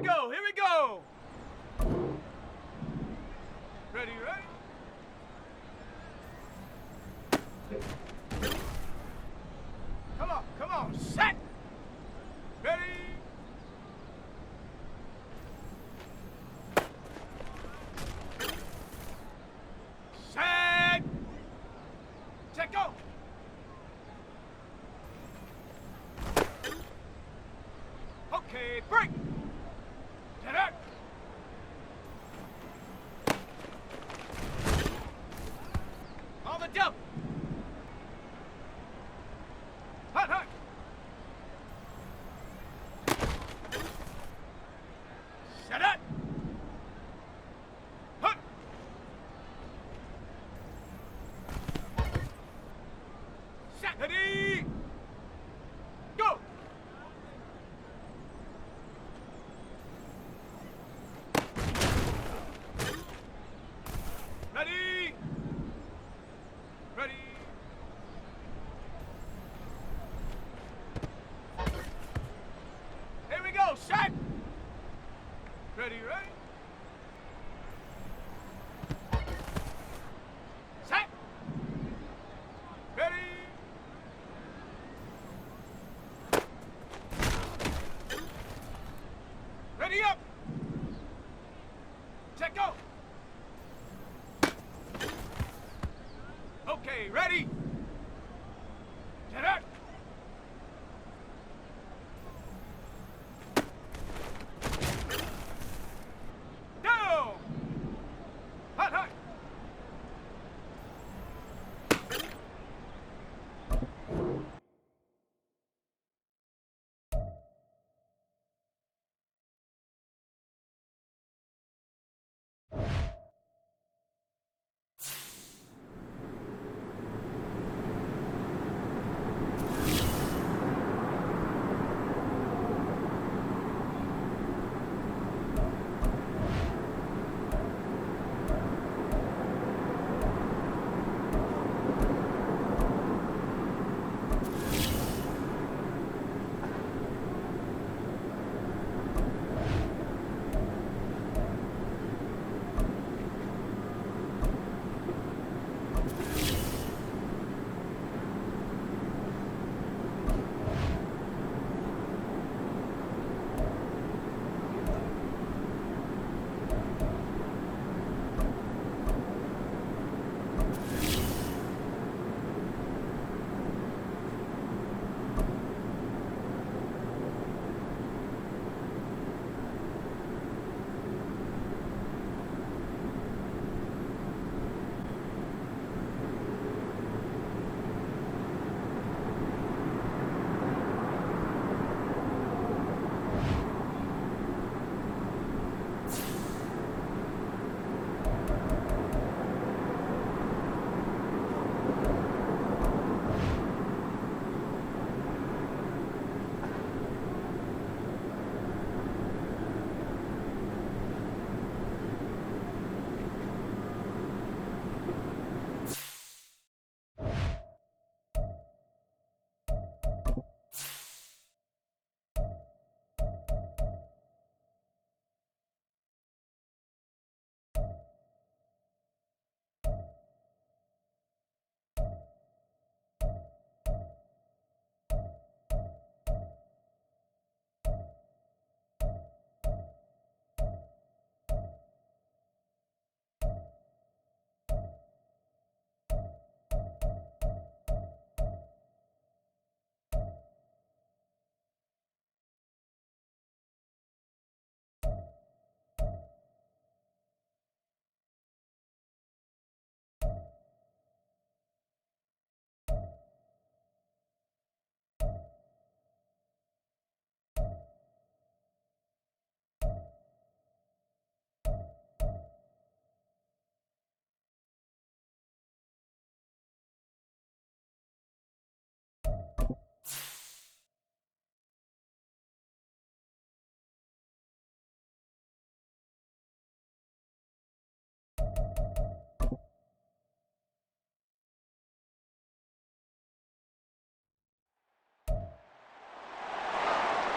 go, here we go. Ready, ready? Come on, set. Ready. Set. Check, go. Okay, break. Get out. On the jump. Hot, hot. Set up. Hut. Set. Ready. Go.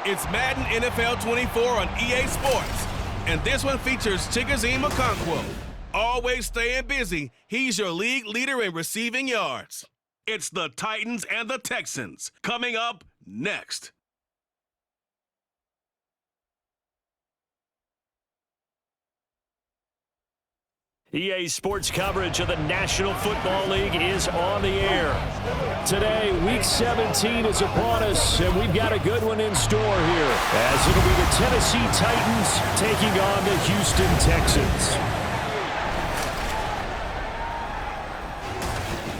It's Madden NFL 24 on EA Sports. And this one features Chigoziem Okonkwo. Always staying busy, he's your league leader in receiving yards. It's the Titans and the Texans coming up next. EA Sports coverage of the National Football League is on the air. Today, Week 17 is upon us, and we've got a good one in store here, as it'll be the Tennessee Titans taking on the Houston Texans.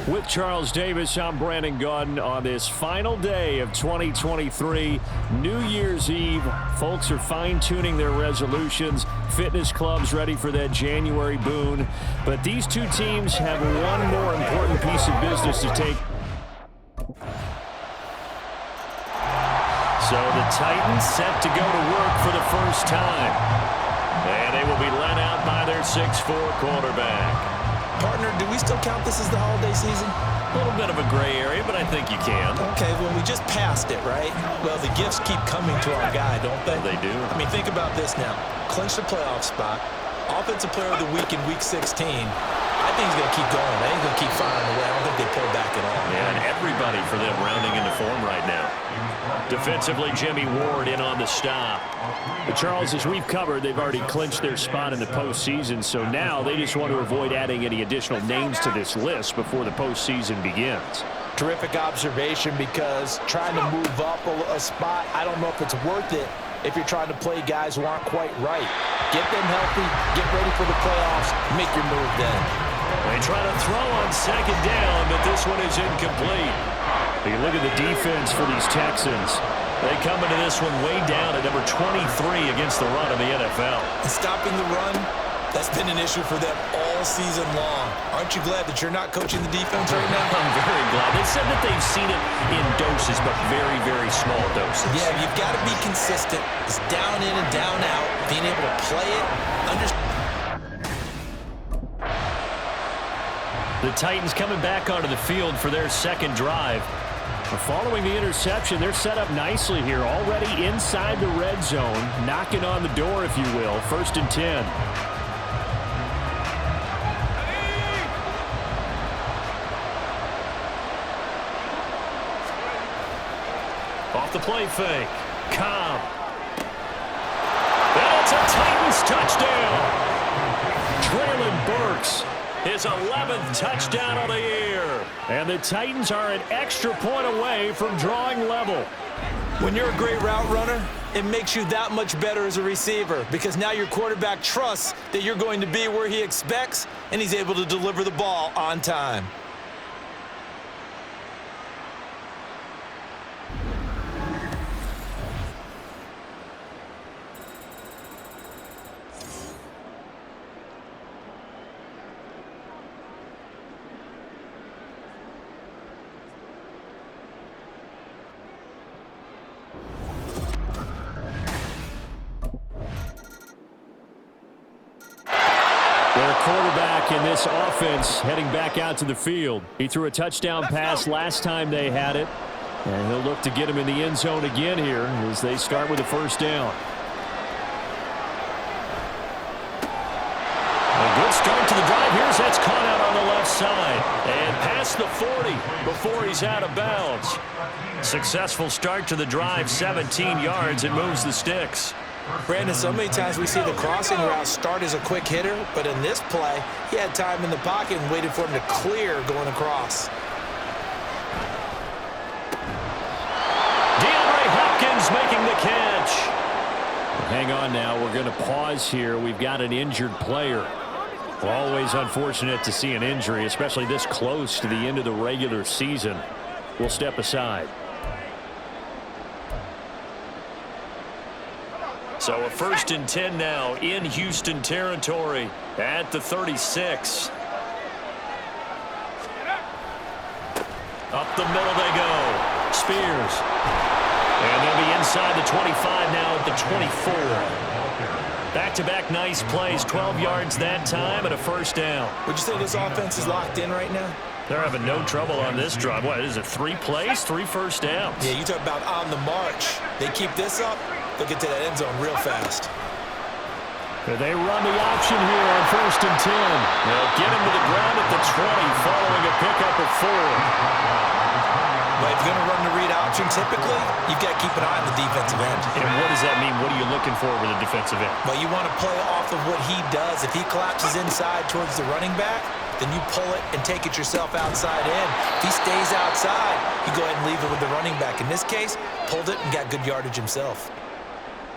With Charles Davis, I'm Brandon Gaudin on this final day of 2023, New Year's Eve. Folks are fine-tuning their resolutions. Fitness clubs ready for that January boon. But these two teams have one more important piece of business to take. So the Titans set to go to work for the first time. And they will be led out by their 6'4" quarterback. Partner, do we still count this as the holiday season? A little bit of a gray area, but I think you can. Okay, well, we just passed it, right? Well, the gifts keep coming to our guy, don't they? They do. I mean, think about this now. Clinch the playoff spot, Offensive Player of the Week in Week 16. I think he's going to keep going. I think he's going to keep firing away. I don't think they pull back at all. Yeah, and everybody for them rounding into form right now. Defensively, Jimmy Ward in on the stop. But Charles, as we've covered, they've already clinched their spot in the postseason, so now they just want to avoid adding any additional names to this list before the postseason begins. Terrific observation, because trying to move up a spot, I don't know if it's worth it if you're trying to play guys who aren't quite right. Get them healthy, get ready for the playoffs, make your move then. They try to throw on second down, but this one is incomplete. You look at the defense for these Texans. They come into this one way down at number 23 against the run of the NFL. And stopping the run, that's been an issue for them all season long. Aren't you glad that you're not coaching the defense right now? I'm very glad. They said that they've seen it in doses, but very, very small doses. Yeah, you've got to be consistent. It's down in and down out. Being able to play it, The Titans coming back onto the field for their second drive. Following the interception, they're set up nicely here, already inside the red zone, knocking on the door, if you will. 1st and 10. Off the play fake. Cobb. And it's a Titans touchdown. Traylon Burks. His 11th touchdown on the year. And the Titans are an extra point away from drawing level. When you're a great route runner, it makes you that much better as a receiver, because now your quarterback trusts that you're going to be where he expects, and he's able to deliver the ball on time. Quarterback in this offense heading back out to the field. He threw a touchdown pass last time they had it, and he'll look to get him in the end zone again here as they start with a first down. A good start to the drive. Here's that's caught out on the left side and past the 40 before he's out of bounds. Successful start to the drive, 17 yards. It moves the sticks. Brandon, so many times we see the crossing route start as a quick hitter, but in this play, he had time in the pocket and waited for him to clear going across. DeAndre Hopkins making the catch. Hang on now. We're going to pause here. We've got an injured player. Always unfortunate to see an injury, especially this close to the end of the regular season. We'll step aside. So a 1st and 10 now in Houston territory at the 36. Up the middle they go. Spears. And they'll be inside the 25 now at the 24. Back-to-back nice plays, 12 yards that time and a first down. Would you say this offense is locked in right now? They're having no trouble on this drive. What is it, 3 plays, 3 first downs? Yeah, you talk about on the march. They keep this up, they'll get to that end zone real fast. They run the option here on 1st and 10. They'll get him to the ground at the 20 following a pickup of 4. But if you're going to run the read option, typically, you've got to keep an eye on the defensive end. And what does that mean? What are you looking for with a defensive end? Well, you want to play off of what he does. If he collapses inside towards the running back, then you pull it and take it yourself outside in. If he stays outside, you go ahead and leave it with the running back. In this case, pulled it and got good yardage himself.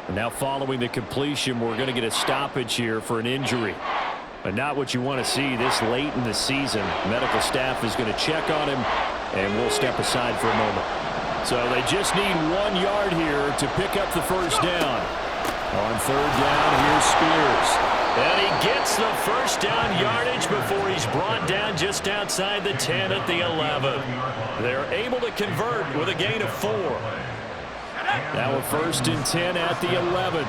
And now following the completion, we're going to get a stoppage here for an injury. But not what you want to see this late in the season. Medical staff is going to check on him, and we'll step aside for a moment. So they just need 1 yard here to pick up the first down. On 3rd down, here's Spears. And he gets the first down yardage before he's brought down just outside the 10 at the 11. They're able to convert with a gain of 4. Now a 1st and 10 at the 11.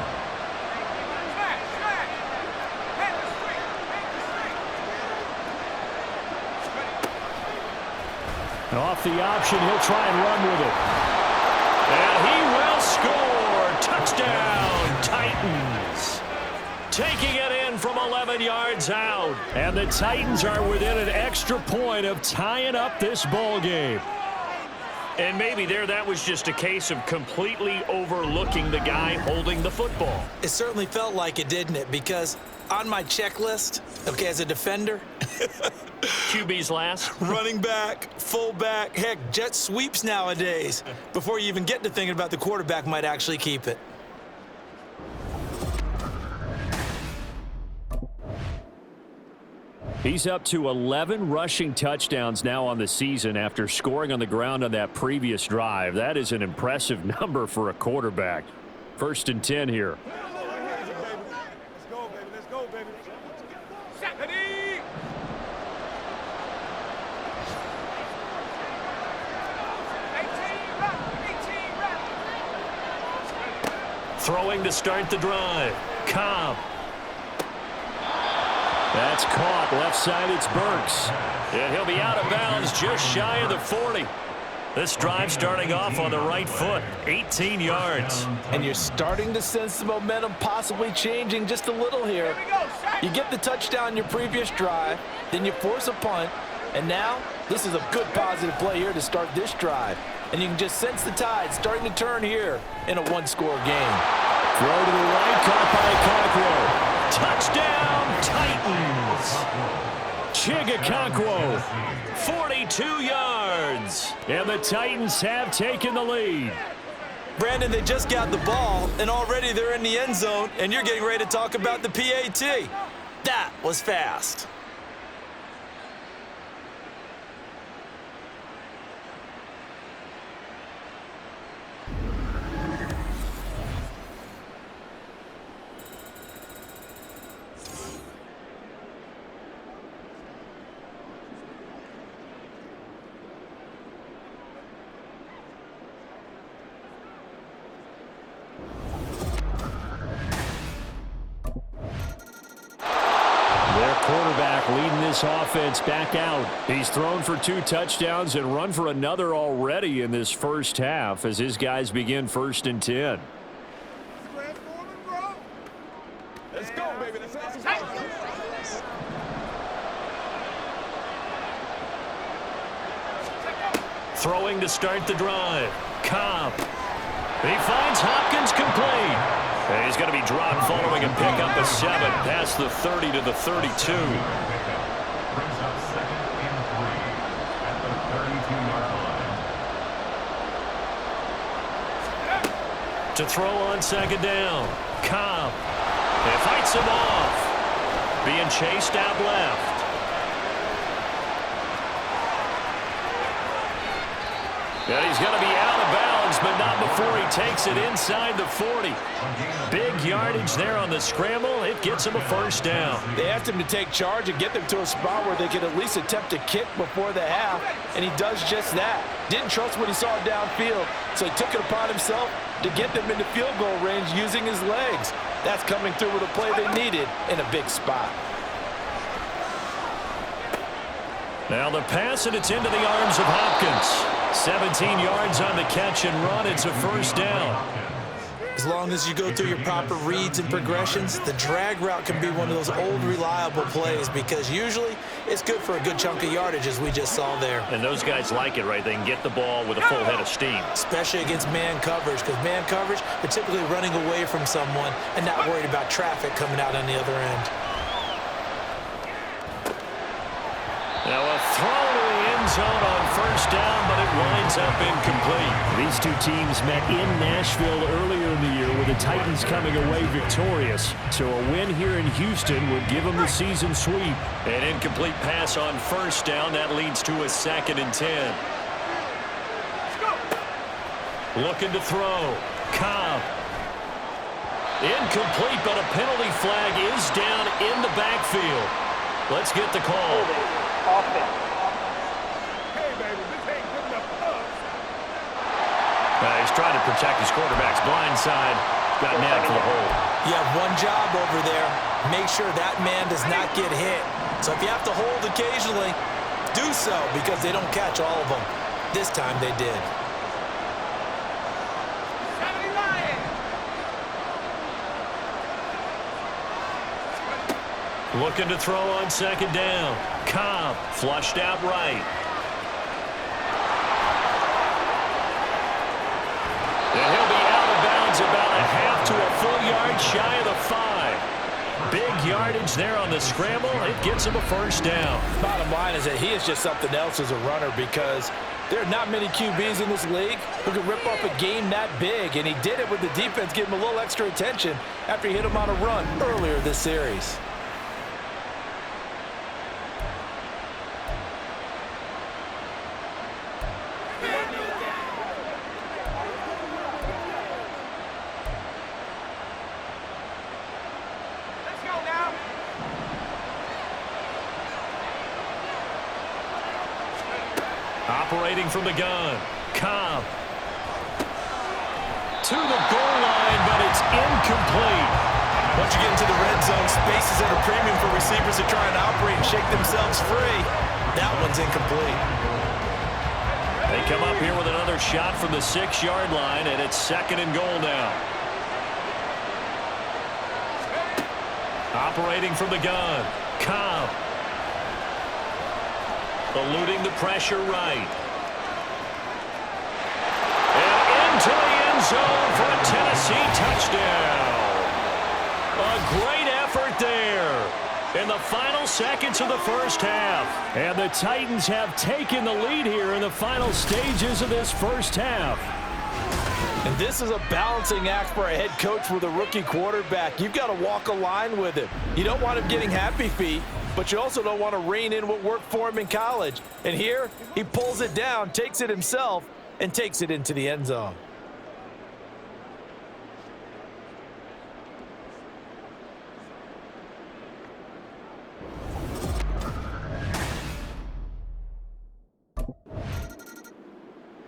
Off the option, he'll try and run with it. And he will score. Touchdown, Titans. Taking it in from 11 yards out. And the Titans are within an extra point of tying up this ball game. And maybe that was just a case of completely overlooking the guy holding the football. It certainly felt like it, didn't it? Because on my checklist, okay, as a defender, QB's last. running back, fullback, heck, jet sweeps nowadays. Before you even get to thinking about the quarterback might actually keep it. He's up to 11 rushing touchdowns now on the season after scoring on the ground on that previous drive. That is an impressive number for a quarterback. 1st and 10 here. Let's go, baby. Throwing to start the drive. Cobb. That's caught. Left side, it's Burks. And he'll be out of bounds just shy of the 40. This drive starting off on the right foot. 18 yards. And you're starting to sense the momentum possibly changing just a little here. You get the touchdown in your previous drive, then you force a punt, and now this is a good positive play here to start this drive. And you can just sense the tide starting to turn here in a 1-score game. Throw to the right, caught by Conquo. Touchdown, Titans! Chigakonkwo, 42 yards. And the Titans have taken the lead. Brandon, they just got the ball, and already they're in the end zone, and you're getting ready to talk about the PAT. That was fast. Quarterback leading this offense back out. He's thrown for 2 touchdowns and run for another already in this first half as his guys begin 1st and 10. Let's go, baby. Let's go. Throwing to start the drive. Cobb. He finds Hopkins complete. And he's going to be dropped following a pickup of 7 past the 30 to the 32. To throw on 2nd down. Cobb. And fights him off. Being chased out left. And he's going to be out of bounds, but not before he takes it inside the 40. Big yardage there on the scramble. It gets him a first down. They asked him to take charge and get them to a spot where they could at least attempt a kick before the half, and he does just that. Didn't trust what he saw downfield, so he took it upon himself to get them into field goal range using his legs. That's coming through with a play they needed in a big spot. Now the pass, and it's into the arms of Hopkins. 17 yards on the catch and run. It's a first down. As long as you go through your proper reads and progressions, the drag route can be one of those old reliable plays because usually it's good for a good chunk of yardage, as we just saw there. And those guys like it, right? They can get the ball with a full head of steam. Especially against man coverage, because man coverage, they're typically running away from someone and not worried about traffic coming out on the other end. Now a throw to the end zone on first down, but it winds up incomplete. These two teams met in Nashville earlier in the year with the Titans coming away victorious. So a win here in Houston would give them the season sweep. An incomplete pass on first down. That leads to a 2nd and 10. Looking to throw. Cobb. Incomplete, but a penalty flag is down in the backfield. Let's get the call. Offense. Hey, baby, this ain't good enough for us. He's trying to protect his quarterback's blind side. Got nabbed for the hold. You have one job over there. Make sure that man does not get hit. So if you have to hold occasionally, do so because they don't catch all of them. This time they did. Looking to throw on 2nd down. Cobb flushed out right. And he'll be out of bounds about a half to a full yard shy of the 5. Big yardage there on the scramble. It gets him a first down. Bottom line is that he is just something else as a runner because there are not many QBs in this league who can rip up a game that big, and he did it with the defense giving him a little extra attention after he hit him on a run earlier this series. Operating from the gun. Cobb. To the goal line, but it's incomplete. Once you get into the red zone, space is at a premium for receivers to try and operate and shake themselves free. That one's incomplete. They come up here with another shot from the 6-yard line, and it's 2nd and goal now. Operating from the gun. Cobb. Eluding the pressure right. And into the end zone for a Tennessee touchdown. A great effort there in the final seconds of the first half. And the Titans have taken the lead here in the final stages of this first half. And this is a balancing act for a head coach with a rookie quarterback. You've got to walk a line with him. You don't want him getting happy feet, but you also don't want to rein in what worked for him in college. And here, he pulls it down, takes it himself, and takes it into the end zone.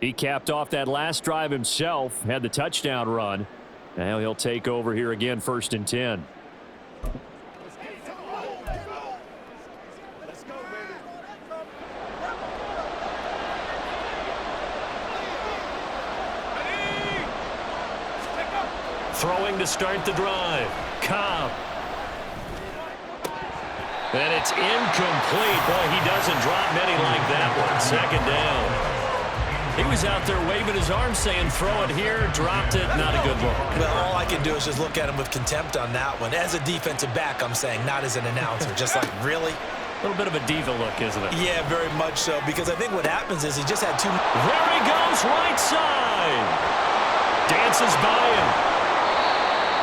He capped off that last drive himself, had the touchdown run. Now he'll take over here again, 1st and 10. Throwing to start the drive. Cobb. And it's incomplete. Boy, he doesn't drop many like that one. 2nd down. He was out there waving his arms saying, throw it here, dropped it, not a good look. Well, all I can do is just look at him with contempt on that one. As a defensive back, I'm saying, not as an announcer. Just like, really? A little bit of a diva look, isn't it? Yeah, very much so, because I think what happens is he just had too... There he goes, right side. Dances by him.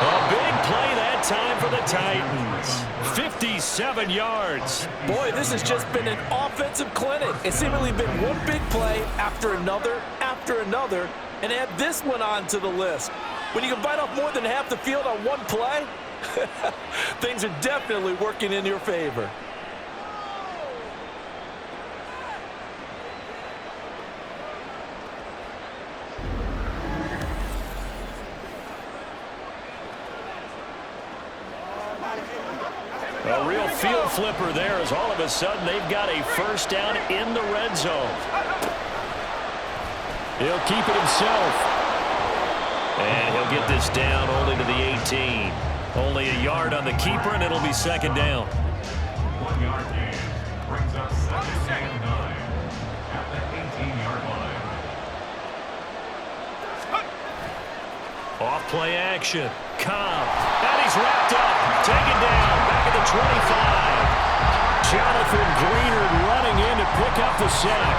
A big play that time for the Titans. 57 yards. Boy, this has just been an offensive clinic. It's seemingly been one big play after another, and add this one on to the list. When you can bite off more than half the field on one play, things are definitely working in your favor. A real field flipper there as all of a sudden they've got a first down in the red zone. He'll keep it himself. And he'll get this down only to the 18. Only a yard on the keeper, and it'll be second down. 1 yard gain brings up second and 9 at the 18-yard line. Off play action. Cobb. And he's wrapped up. Taken down. Back at the 25. Jonathan Greenard running in to pick up the sack.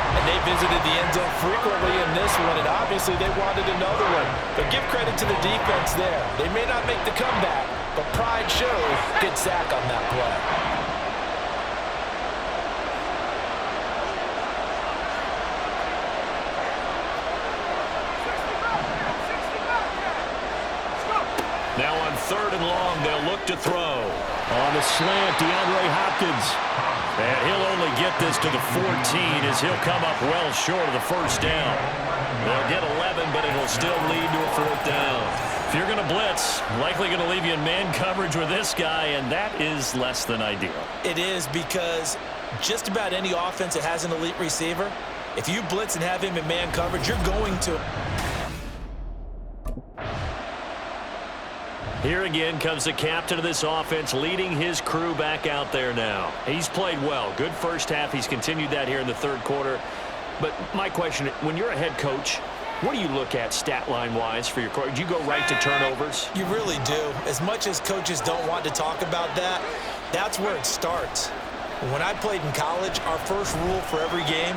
And they visited the end zone frequently in this one, and obviously they wanted another one. But give credit to the defense there. They may not make the comeback, but pride shows. Good sack on that play. Now on 3rd and long, they'll look to throw. On the slant, DeAndre Hopkins. And he'll only get this to the 14 as he'll come up well short of the first down. They'll get 11, but it'll still lead to a 4th down. If you're going to blitz, likely going to leave you in man coverage with this guy, and that is less than ideal. It is, because just about any offense that has an elite receiver, if you blitz and have him in man coverage, you're going to. Here again comes the captain of this offense, leading his crew back out there now. He's played well. Good first half. He's continued that here in the 3rd quarter. But my question, when you're a head coach, what do you look at stat line-wise for your coach? Do you go right to turnovers? You really do. As much as coaches don't want to talk about that, that's where it starts. When I played in college, our first rule for every game,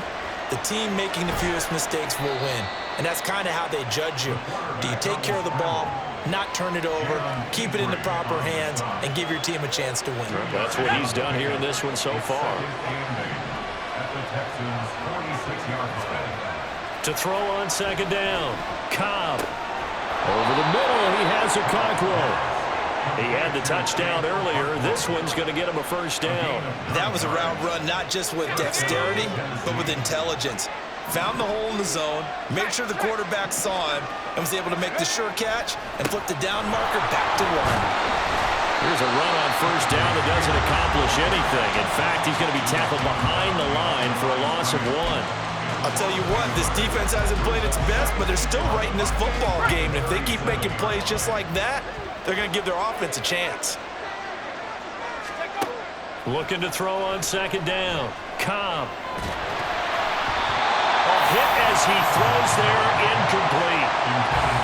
the team making the fewest mistakes will win. And that's kind of how they judge you. Do you take care of the ball, not turn it over, keep it in the proper hands, and give your team a chance to win? That's what he's done here in this one so far. To throw on 2nd down, Cobb. Over the middle, he has a Conquo. He had the touchdown earlier. This one's going to get him a first down. That was a route run, not just with dexterity, but with intelligence. Found the hole in the zone, made sure the quarterback saw him, and was able to make the sure catch and flip the down marker back to 1. Here's a run on first down that doesn't accomplish anything. In fact, he's going to be tackled behind the line for a loss of 1. I'll tell you what, this defense hasn't played its best, but they're still right in this football game. And if they keep making plays just like that, they're going to give their offense a chance. Looking to throw on 2nd down. Cobb. A hit as he throws there, incomplete.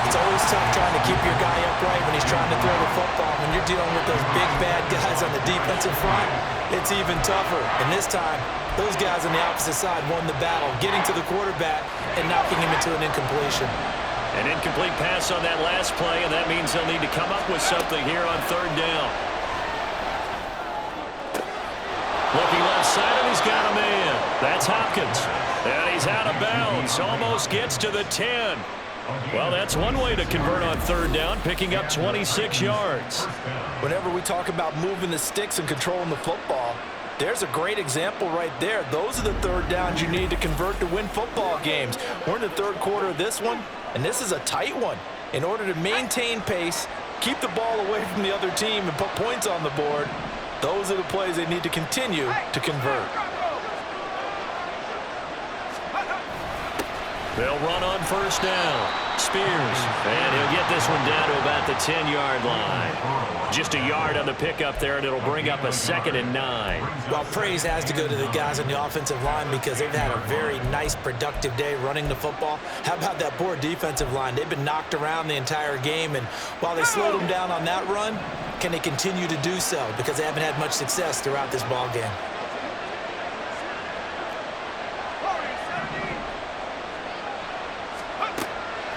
It's always tough trying to keep your guy upright when he's trying to throw the football. When you're dealing with those big, bad guys on the defensive front, it's even tougher. And this time, those guys on the opposite side won the battle, getting to the quarterback and knocking him into an incompletion. An incomplete pass on that last play, and that means they'll need to come up with something here on 3rd down. Looking left side, and he's got a man. That's Hopkins. And he's out of bounds. Almost gets to the 10. Well, that's one way to convert on 3rd down, picking up 26 yards. Whenever we talk about moving the sticks and controlling the football, there's a great example right there. Those are the 3rd downs you need to convert to win football games. We're in the 3rd quarter of this one, and this is a tight one. In order to maintain pace, keep the ball away from the other team, and put points on the board, those are the plays they need to continue to convert. They'll run on first down. Spears. And he'll get this one down to about the 10-yard line. Just a yard on the pickup there, and it'll bring up a 2nd and 9. Well, praise has to go to the guys on the offensive line because they've had a very nice, productive day running the football. How about that poor defensive line? They've been knocked around the entire game, and while they slowed them down on that run, can they continue to do so? Because they haven't had much success throughout this ball game.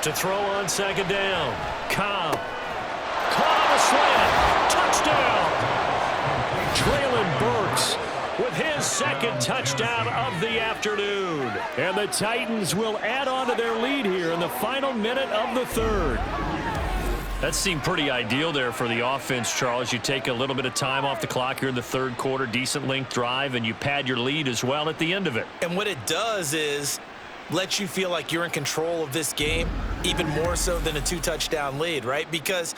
To throw on 2nd down. Cobb. Caught on a slant. Touchdown. Traylon Burks with his 2nd touchdown of the afternoon. And the Titans will add on to their lead here in the final minute of the 3rd. That seemed pretty ideal there for the offense, Charles. You take a little bit of time off the clock here in the 3rd quarter, decent length drive, and you pad your lead as well at the end of it. And what it does is let you feel like you're in control of this game, even more so than a 2-touchdown lead, right? Because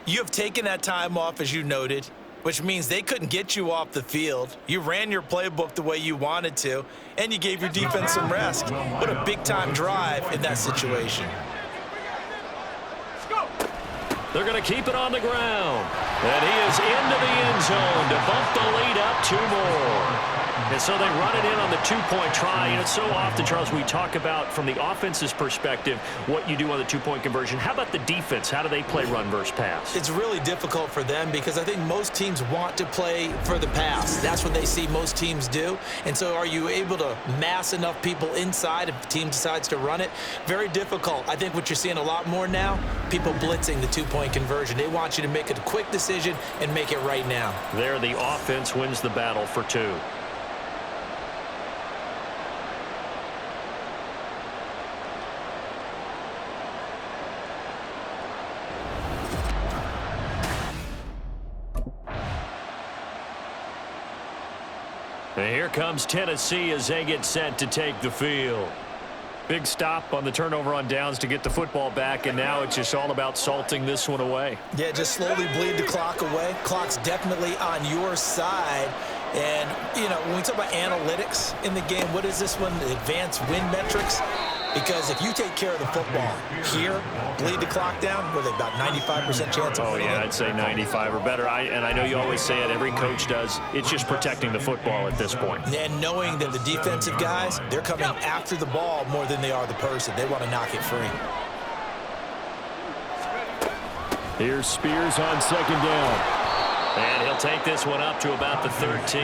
you have taken that time off, as you noted. which means they couldn't get you off the field. You ran your playbook the way you wanted to, and you gave your defense some rest. What a big-time drive in that situation. They're going to keep it on the ground. And he is into the end zone to bump the lead up 2 more. And so they run it in on the 2-point try. And it's so often, Charles, we talk about from the offense's perspective what you do on the 2-point conversion. How about the defense? How do they play run versus pass? It's really difficult for them because I think most teams want to play for the pass. That's what they see most teams do. And so are you able to mass enough people inside if the team decides to run it? Very difficult. I think what you're seeing a lot more now, people blitzing the 2-point conversion. They want you to make a quick decision and make it right now. There, the offense wins the battle for 2. And here comes Tennessee as they get set to take the field. Big stop on the turnover on downs to get the football back, and now it's just all about salting this one away. Yeah, just slowly bleed the clock away. Clock's definitely on your side. And, you know, when we talk about analytics in the game, what is this one? Advanced win metrics? Because if you take care of the football here, bleed the clock down, with about 95% chance of winning. Oh, yeah, I'd say 95 or better. And I know you always say it, every coach does. It's just protecting the football at this point. And knowing that the defensive guys, they're coming after the ball more than they are the person. They want to knock it free. Here's Spears on 2nd down. And he'll take this one up to about the 13.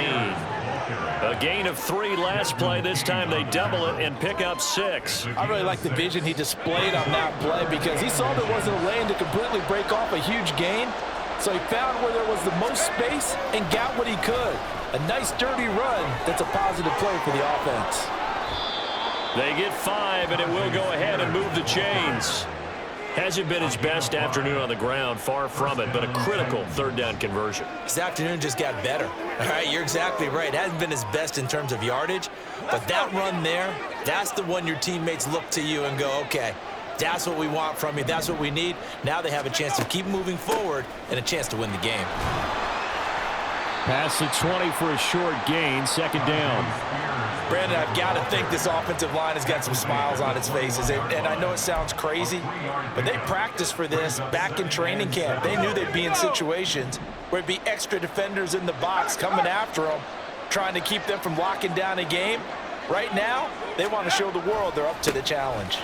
A gain of 3 last play. This time they double it and pick up 6. I really like the vision he displayed on that play because he saw there wasn't a lane to completely break off a huge gain. So he found where there was the most space and got what he could. A nice, dirty run. That's a positive play for the offense. They get 5, and it will go ahead and move the chains. Hasn't been his best afternoon on the ground, far from it, but a critical 3rd down conversion. His afternoon just got better. All right, you're exactly right. It hasn't been his best in terms of yardage, but that run there, that's the one your teammates look to you and go, okay, that's what we want from you. That's what we need. Now they have a chance to keep moving forward and a chance to win the game. Pass the 20 for a short gain, 2nd down. Brandon, I've got to think this offensive line has got some smiles on its faces. And I know it sounds crazy, but they practiced for this back in training camp. They knew they'd be in situations where it'd be extra defenders in the box coming after them, trying to keep them from locking down a game. Right now, they want to show the world they're up to the challenge.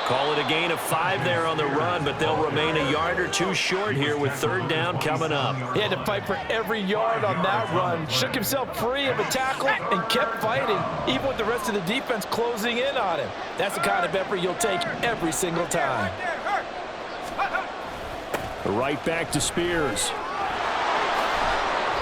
Call it a gain of 5 there on the run, but they'll remain a yard or 2 short here with 3rd down coming up. He had to fight for every yard on that run. Shook himself free of a tackle and kept fighting, even with the rest of the defense closing in on him. That's the kind of effort you'll take every single time. Right back to Spears.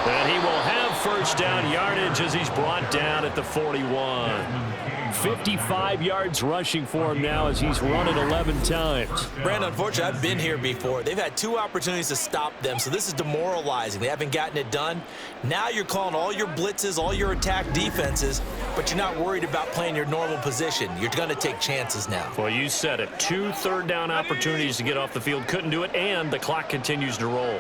And he will have 1st down yardage as he's brought down at the 41. 55 yards rushing for him now as he's run it 11 times. Brandon, unfortunately, I've been here before. They've had 2 opportunities to stop them, so this is demoralizing. They haven't gotten it done. Now you're calling all your blitzes, all your attack defenses, but you're not worried about playing your normal position. You're going to take chances now. Well, you said it. 2 3rd down opportunities to get off the field. Couldn't do it, and the clock continues to roll.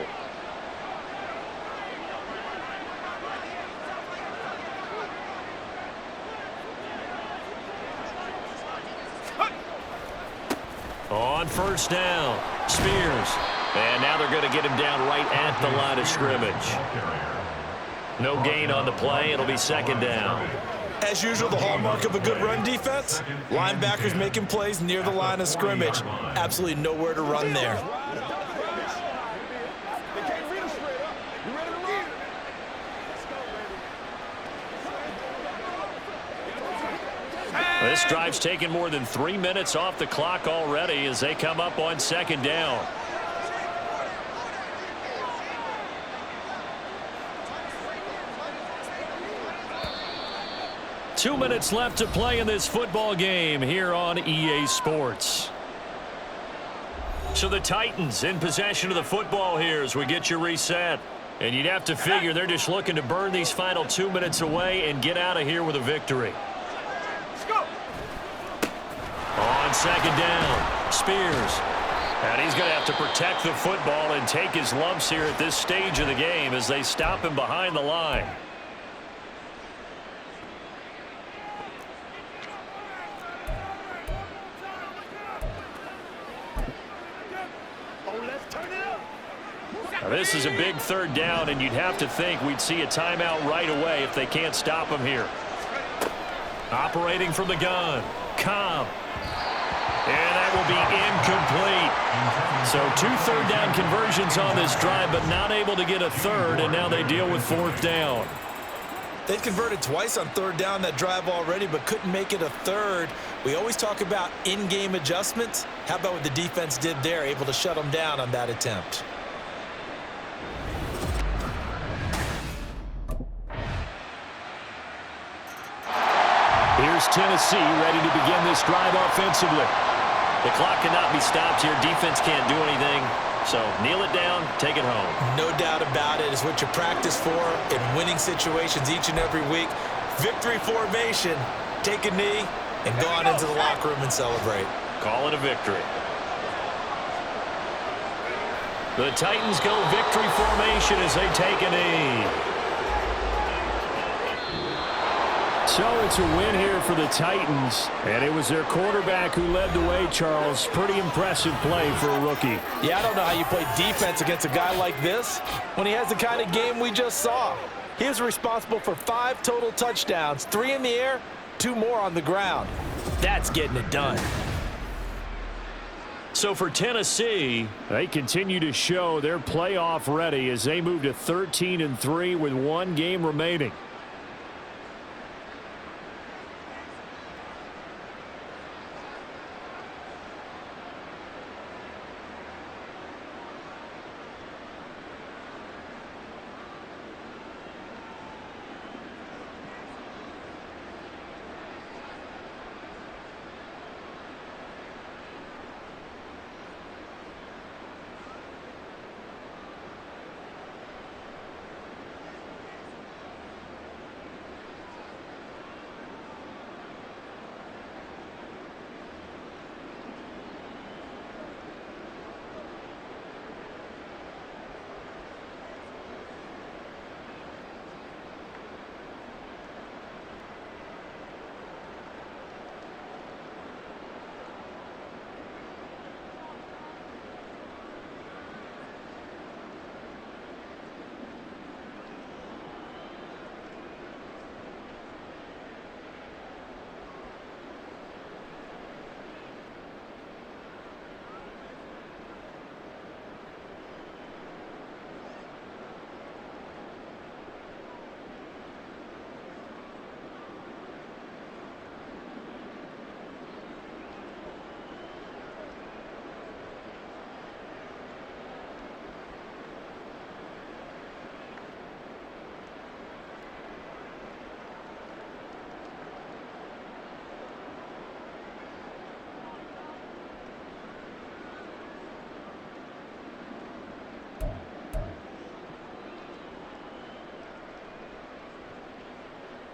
On 1st down, Spears. And now they're going to get him down right at the line of scrimmage. No gain on the play. It'll be 2nd down. As usual, the hallmark of a good run defense, linebackers making plays near the line of scrimmage. Absolutely nowhere to run there. This drive's taken more than 3 minutes off the clock already as they come up on 2nd down. Two minutes left to play in this football game here on EA Sports. So the Titans in possession of the football here as we get you reset. And you'd have to figure they're just looking to burn these final 2 minutes away and get out of here with a victory. On 2nd down, Spears. And he's going to have to protect the football and take his lumps here at this stage of the game as they stop him behind the line. Now this is a big third down, and you'd have to think we'd see a timeout right away if they can't stop him here. Operating from the gun. Cobb. And that will be incomplete. So 2 third-down conversions on this drive, but not able to get a third, and now they deal with 4th down. They've converted twice on 3rd down that drive already, but couldn't make it a 3rd. We always talk about in-game adjustments. How about what the defense did there, able to shut them down on that attempt? Here's Tennessee ready to begin this drive offensively. The clock cannot be stopped here. Defense can't do anything. So kneel it down, take it home. No doubt about it. It's what you practice for in winning situations each and every week. Victory formation. Take a knee and go on into the locker room and celebrate. Call it a victory. The Titans go victory formation as they take a knee. So it's a win here for the Titans, and it was their quarterback who led the way, Charles. Pretty impressive play for a rookie. Yeah, I don't know how you play defense against a guy like this when he has the kind of game we just saw. He was responsible for 5 total touchdowns, 3 in the air, 2 more on the ground. That's getting it done. So for Tennessee, they continue to show they're playoff ready as they move to 13-3 with 1 game remaining.